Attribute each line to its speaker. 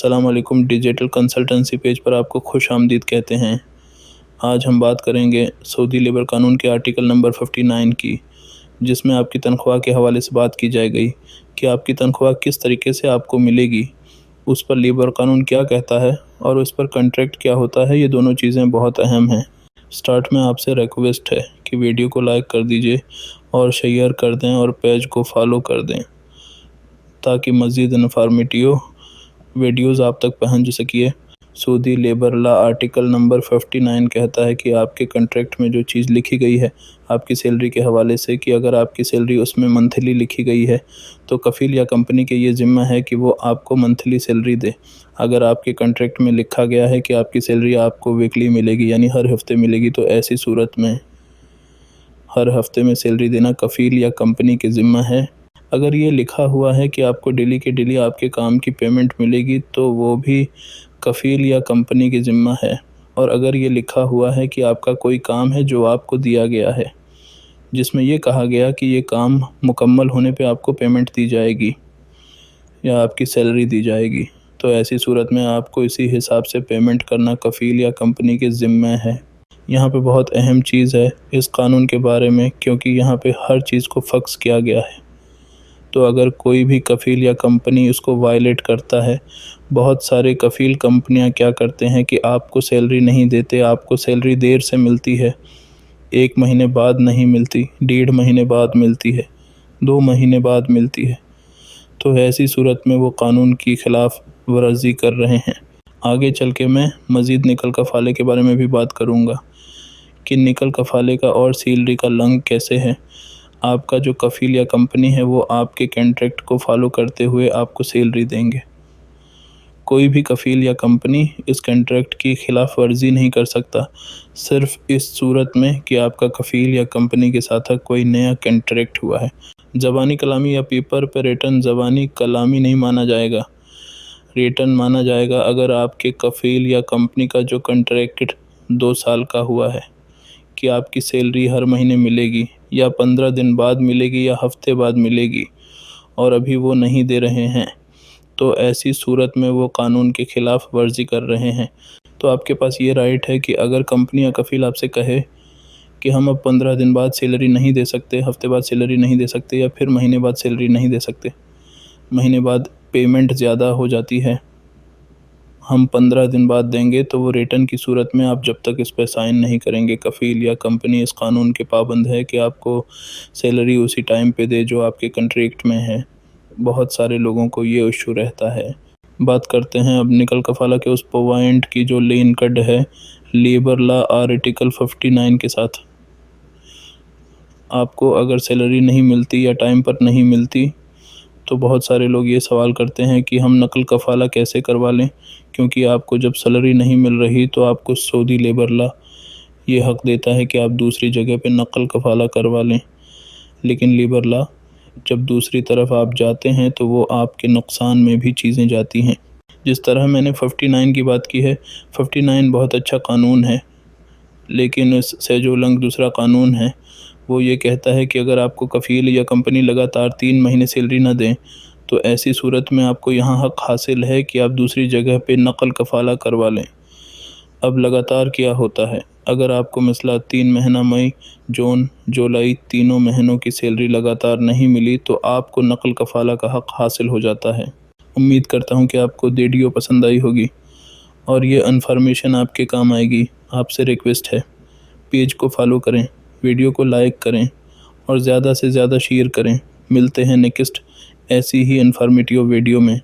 Speaker 1: السلام علیکم، digital consultancy page پر آپ کو خوش آمدید کہتے ہیں۔ آج ہم بات کریں گے سعودی لیبر قانون کے آرٹیکل نمبر 59 کی، جس میں آپ کی تنخواہ کے حوالے سے بات کی جائے گئی کہ آپ کی تنخواہ کس طریقے سے آپ کو ملے گی، اس پر لیبر قانون کیا کہتا ہے اور اس پر کنٹریکٹ کیا ہوتا ہے۔ یہ دونوں چیزیں بہت اہم ہیں۔ سٹارٹ میں آپ سے ریکویسٹ ہے کہ ویڈیو کو لائک کر دیجئے اور شیئر کر دیں اور پیج کو فالو کر دیں تاکہ مزید انفارمیٹیو ویڈیوز آپ تک پہنچ سکیے۔ سعودی لیبر لا آرٹیکل نمبر 59 کہتا ہے کہ آپ کے کنٹریکٹ میں جو چیز لکھی گئی ہے آپ کی سیلری کے حوالے سے، کہ اگر آپ کی سیلری اس میں منتھلی لکھی گئی ہے تو کفیل یا کمپنی کے یہ ذمہ ہے کہ وہ آپ کو منتھلی سیلری دے۔ اگر آپ کے کنٹریکٹ میں لکھا گیا ہے کہ آپ کی سیلری آپ کو ویکلی ملے گی، یعنی ہر ہفتے ملے گی، تو ایسی صورت میں ہر ہفتے میں سیلری دینا کفیل یا کمپنی کے ذمہ ہے۔ اگر یہ لکھا ہوا ہے کہ آپ کو ڈیلی کے ڈیلی آپ کے کام کی پیمنٹ ملے گی تو وہ بھی کفیل یا کمپنی کے ذمہ ہے۔ اور اگر یہ لکھا ہوا ہے کہ آپ کا کوئی کام ہے جو آپ کو دیا گیا ہے، جس میں یہ کہا گیا کہ یہ کام مکمل ہونے پہ آپ کو پیمنٹ دی جائے گی یا آپ کی سیلری دی جائے گی، تو ایسی صورت میں آپ کو اسی حساب سے پیمنٹ کرنا کفیل یا کمپنی کے ذمہ ہے۔ یہاں پہ بہت اہم چیز ہے اس قانون کے بارے میں، کیونکہ یہاں پہ ہر چیز کو فکس کیا گیا ہے۔ تو اگر کوئی بھی کفیل یا کمپنی اس کو وائلیٹ کرتا ہے، بہت سارے کفیل کمپنیاں کیا کرتے ہیں کہ آپ کو سیلری نہیں دیتے، آپ کو سیلری دیر سے ملتی ہے، 1 مہینے بعد نہیں ملتی، 1.5 مہینے بعد ملتی ہے، 2 مہینے بعد ملتی ہے، تو ایسی صورت میں وہ قانون کی خلاف ورزی کر رہے ہیں۔ آگے چل کے میں مزید نقل کفالے کے بارے میں بھی بات کروں گا کہ نقل کفالے کا اور سیلری کا لنک کیسے ہے۔ آپ کا جو کفیل یا کمپنی ہے وہ آپ کے کنٹریکٹ کو فالو کرتے ہوئے آپ کو سیلری دیں گے۔ کوئی بھی کفیل یا کمپنی اس کنٹریکٹ کی خلاف ورزی نہیں کر سکتا، صرف اس صورت میں کہ آپ کا کفیل یا کمپنی کے ساتھ کوئی نیا کنٹریکٹ ہوا ہے۔ زبانی کلامی یا پیپر پہ ریٹن زبانی کلامی نہیں مانا جائے گا، ریٹن مانا جائے گا اگر آپ کے کفیل یا کمپنی کا جو کنٹریکٹ 2 سال کا ہوا ہے کہ آپ کی سیلری ہر مہینے ملے گی یا 15 دن بعد ملے گی یا ہفتے بعد ملے گی، اور ابھی وہ نہیں دے رہے ہیں، تو ایسی صورت میں وہ قانون کے خلاف ورزی کر رہے ہیں۔ تو آپ کے پاس یہ رائٹ ہے کہ اگر کمپنی یا کفیل آپ سے کہے کہ ہم اب 15 دن بعد سیلری نہیں دے سکتے، ہفتے بعد سیلری نہیں دے سکتے، یا پھر مہینے بعد سیلری نہیں دے سکتے، مہینے بعد پیمنٹ زیادہ ہو جاتی ہے، ہم 15 دن بعد دیں گے، تو وہ ریٹن کی صورت میں آپ جب تک اس پہ سائن نہیں کریں گے، کفیل یا کمپنی اس قانون کے پابند ہے کہ آپ کو سیلری اسی ٹائم پہ دے جو آپ کے کنٹریکٹ میں ہے۔ بہت سارے لوگوں کو یہ ایشو رہتا ہے۔ بات کرتے ہیں اب نقل کفالہ کے اس پوائنٹ کی جو لنکڈ ہے لیبر لا آرٹیکل 59 کے ساتھ۔ آپ کو اگر سیلری نہیں ملتی یا ٹائم پر نہیں ملتی تو بہت سارے لوگ یہ سوال کرتے ہیں کہ ہم نقل کفالہ کیسے کروا لیں، کیونکہ آپ کو جب سیلری نہیں مل رہی تو آپ کو سعودی لیبر لا یہ حق دیتا ہے کہ آپ دوسری جگہ پہ نقل کفالہ کروا لیں، لیکن لیبر لا جب دوسری طرف آپ جاتے ہیں تو وہ آپ کے نقصان میں بھی چیزیں جاتی ہیں۔ جس طرح میں نے 59 کی بات کی ہے، 59 بہت اچھا قانون ہے، لیکن اس سے جو لنک دوسرا قانون ہے وہ یہ کہتا ہے کہ اگر آپ کو کفیل یا کمپنی لگاتار 3 مہینے سیلری نہ دیں تو ایسی صورت میں آپ کو یہاں حق حاصل ہے کہ آپ دوسری جگہ پہ نقل کفالہ کروا لیں۔ اب لگاتار کیا ہوتا ہے، اگر آپ کو مثلا 3 مہینہ مئی، جون، جولائی، تینوں مہینوں کی سیلری لگاتار نہیں ملی تو آپ کو نقل کفالہ کا حق حاصل ہو جاتا ہے۔ امید کرتا ہوں کہ آپ کو ویڈیو پسند آئی ہوگی اور یہ انفارمیشن آپ کے کام آئے گی۔ آپ سے ریکویسٹ ہے پیج کو فالو کریں، ویڈیو کو لائک کریں اور زیادہ سے زیادہ شیئر کریں۔ ملتے ہیں نیکسٹ ایسی ہی انفارمیٹیو ویڈیو میں۔